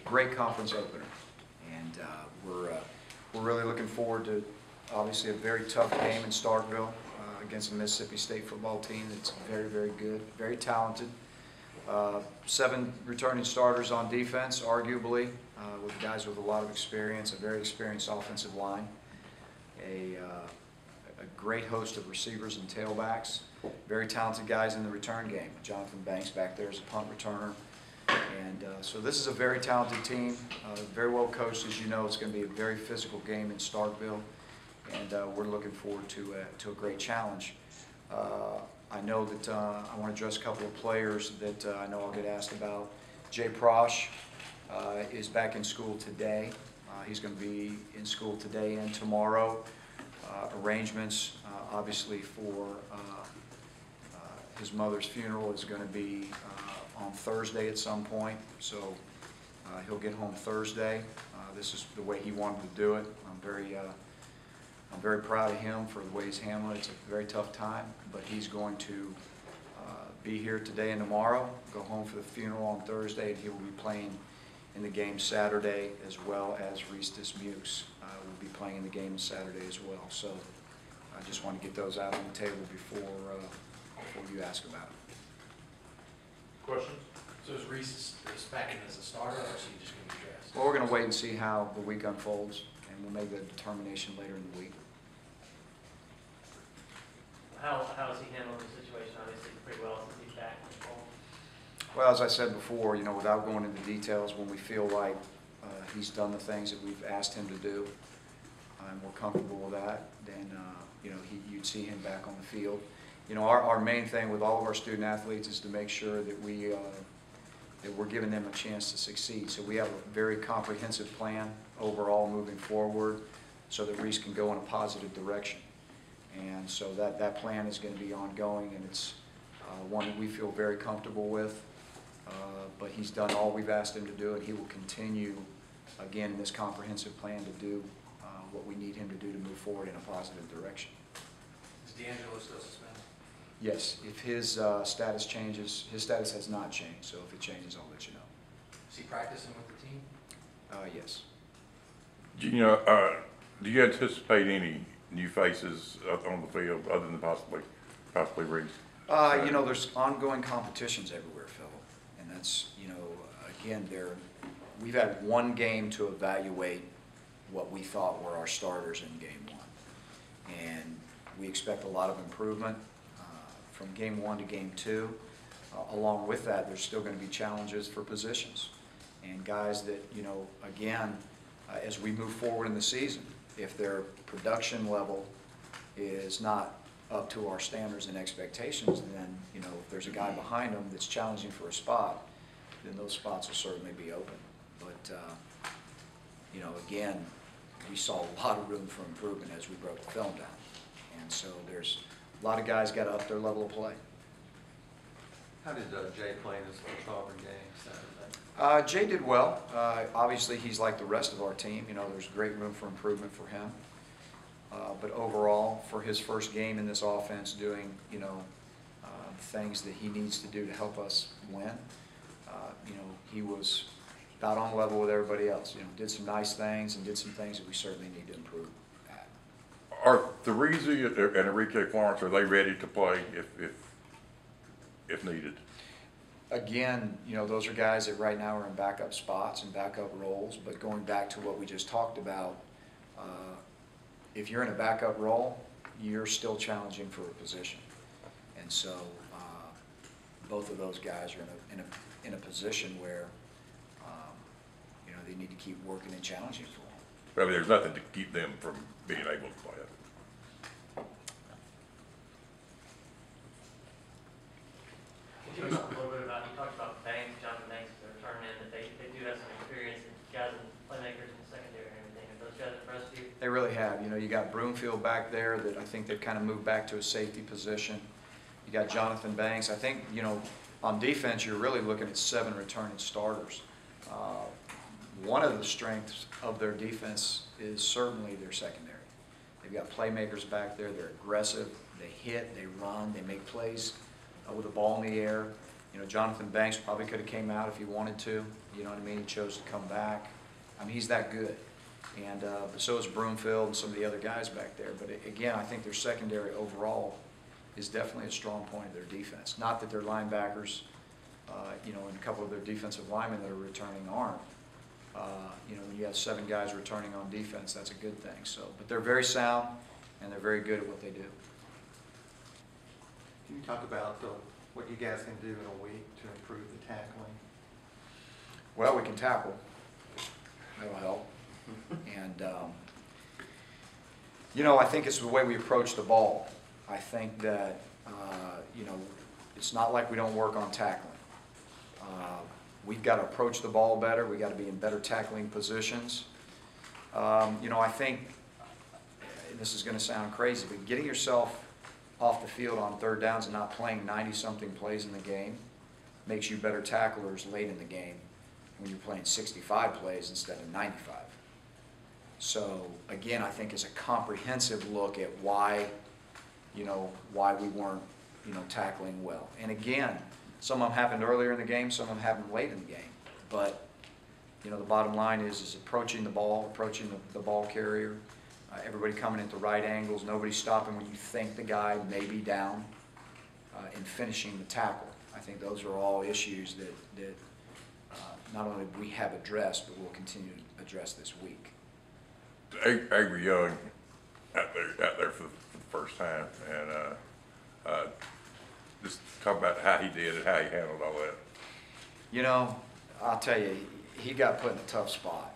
Great conference opener, and we're really looking forward to obviously a very tough game in Starkville against a Mississippi State football team that's very, very good, very talented. 7 returning starters on defense, arguably, with guys with a lot of experience, a very experienced offensive line, a great host of receivers and tailbacks, very talented guys in the return game. Jonathan Banks back there is a punt returner. And so this is a very talented team, very well coached. As you know, it's going to be a very physical game in Starkville, and we're looking forward to a great challenge. I know that I want to address a couple of players that I know I'll get asked about. Jay Prosh is back in school today. He's going to be in school today and tomorrow. Arrangements, obviously, for his mother's funeral is going to be on Thursday at some point, so he'll get home Thursday. This is the way he wanted to do it. I'm very proud of him for the way he's handled it. It's a very tough time, but he's going to be here today and tomorrow, go home for the funeral on Thursday, and he will be playing in the game Saturday, as well as Reese Dismukes will be playing in the game Saturday as well. So I just want to get those out on the table before you ask about it. Questions? So is Reese back in as a starter, or is he just going to be dressed? Well, we're going to wait and see how the week unfolds, and we'll make the determination later in the week. How is he handling the situation? Obviously, pretty well since he's back in the fall. Well, as I said before, without going into details, when we feel like he's done the things that we've asked him to do, and we're comfortable with that, then you'd see him back on the field. Our main thing with all of our student athletes is to make sure that we're giving them a chance to succeed. So we have a very comprehensive plan overall moving forward so that Reese can go in a positive direction. And so that plan is going to be ongoing, and it's one that we feel very comfortable with. But he's done all we've asked him to do, and he will continue, again, in this comprehensive plan to do what we need him to do to move forward in a positive direction. Is D'Angelo still suspended? Yes, if his status changes, his status has not changed, so if it changes, I'll let you know. Is he practicing with the team? Yes. Do you anticipate any new faces on the field other than possibly Reese? There's ongoing competitions everywhere, Phil, and that's, again, we've had one game to evaluate what we thought were our starters in game 1, and we expect a lot of improvement from game 1 to game 2. Along with that, there's still going to be challenges for positions and guys that, again, as we move forward in the season, if their production level is not up to our standards and expectations, then, if there's a guy behind them that's challenging for a spot, then those spots will certainly be open. But, again, we saw a lot of room for improvement as we broke the film down. And so there's a lot of guys got to up their level of play. How did Jay play in his first Auburn game Saturday? Jay did well. Obviously, he's like the rest of our team. There's great room for improvement for him. But overall, for his first game in this offense, doing things that he needs to do to help us win, he was about on level with everybody else. Did some nice things and did some things that we certainly need to improve at. Are Threezy and Enrique Florence, are they ready to play if needed? Again, those are guys that right now are in backup spots and backup roles, but going back to what we just talked about, if you're in a backup role, you're still challenging for a position. And so both of those guys are in a position where they need to keep working and challenging for them. I mean, there's nothing to keep them from being able to play it. Can you talk a little bit about, you talked about Banks, Jonathan Banks, they're returning in, that they do have some experience in guys and playmakers in the secondary and everything. Have those guys impressed you? They really have. You got Broomfield back there that I think they've kind of moved back to a safety position. You got Jonathan Banks. I think, on defense, you're really looking at 7 returning starters. One of the strengths of their defense is certainly their secondary. They've got playmakers back there. They're aggressive. They hit, they run, they make plays with the ball in the air. You know, Jonathan Banks probably could have came out if he wanted to, you know what I mean? He chose to come back. I mean, he's that good. And but so is Broomfield and some of the other guys back there. But again, I think their secondary overall is definitely a strong point of their defense. Not that their linebackers, you know, and a couple of their defensive linemen that are returning aren't. You know, when you have 7 guys returning on defense, that's a good thing. So, but they're very sound and they're very good at what they do. Can you talk about what you guys can do in a week to improve the tackling? Well, we can tackle. That'll help. And, you know, I think it's the way we approach the ball. I think that, you know, it's not like we don't work on tackling. We've got to approach the ball better. We've got to be in better tackling positions. You know, I think, and this is going to sound crazy, but getting yourself off the field on 3rd downs and not playing 90-something plays in the game makes you better tacklers late in the game when you're playing 65 plays instead of 95. So, again, I think it's a comprehensive look at why, you know, why we weren't, you know, tackling well. And again, some of them happened earlier in the game, some of them happened late in the game. But, you know, the bottom line is approaching the ball, approaching the ball carrier, everybody coming at the right angles, nobody stopping when you think the guy may be down, and finishing the tackle. I think those are all issues that not only we have addressed, but we'll continue to address this week. Avery Young out there for the first time, and just talk about how he did it, how he handled all that. You know, I'll tell you, he got put in a tough spot,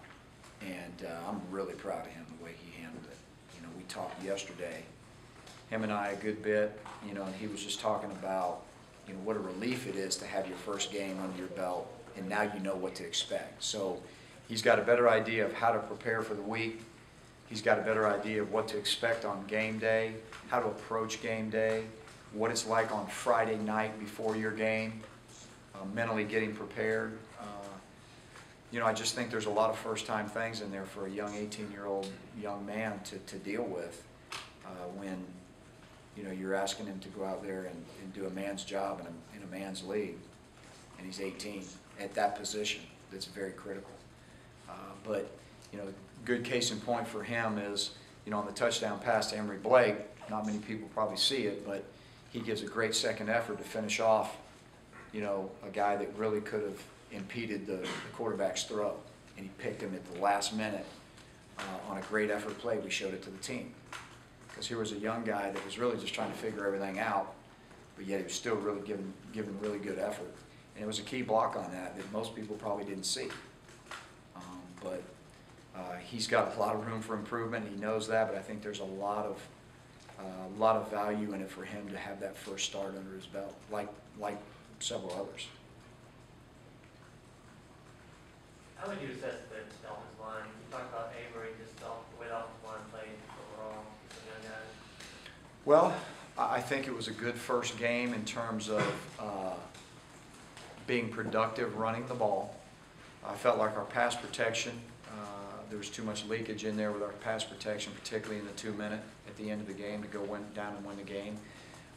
and I'm really proud of him the way he handled it. You know, we talked yesterday, him and I a good bit, you know, and he was just talking about, you know, what a relief it is to have your first game under your belt, and now you know what to expect. So he's got a better idea of how to prepare for the week. He's got a better idea of what to expect on game day, how to approach game day, what it's like on Friday night before your game, mentally getting prepared. You know, I just think there's a lot of first-time things in there for a young 18-year-old young man to deal with when, you know, you're asking him to go out there and do a man's job in a man's league, and he's 18 at that position. That's very critical. But, you know, good case in point for him is, you know, on the touchdown pass to Emory Blake, not many people probably see it, but he gives a great second effort to finish off, you know, a guy that really could have impeded the quarterback's throw, and he picked him at the last minute on a great effort play. We showed it to the team because here was a young guy that was really just trying to figure everything out, but yet he was still really giving really good effort, and it was a key block on that most people probably didn't see. But he's got a lot of room for improvement. He knows that, but I think there's a lot of value in it for him to have that first start under his belt, like several others. How would you assess the offensive line? You talked about Avery, just the way the offensive line played overall, some young guys. Well, I think it was a good first game in terms of being productive running the ball. I felt like our pass protection, there was too much leakage in there with our pass protection, particularly in the 2-minute at the end of the game to go down and win the game.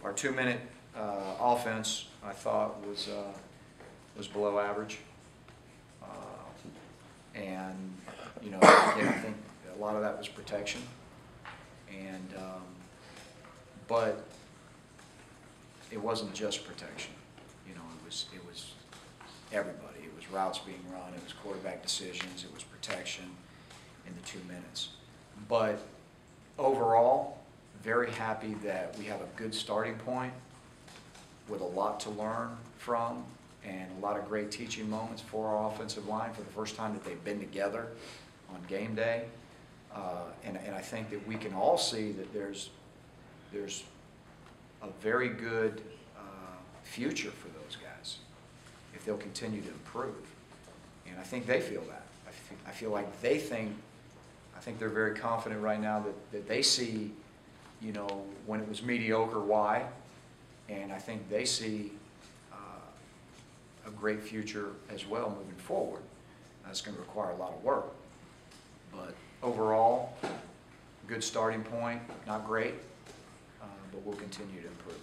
Our 2-minute offense, I thought, was below average. And, you know, again, I think a lot of that was protection. And, but it wasn't just protection. You know, it was everybody. It was routes being run, it was quarterback decisions, it was protection in the 2 minutes. But overall, very happy that we have a good starting point with a lot to learn from and a lot of great teaching moments for our offensive line for the first time that they've been together on game day. And I think that we can all see that there's a very good future for those guys if they'll continue to improve. And I think they feel that. I feel like they think, I think they're very confident right now that they see, you know, when it was mediocre, why. And I think they see a great future as well moving forward. That's going to require a lot of work. But overall, good starting point, not great, but we'll continue to improve.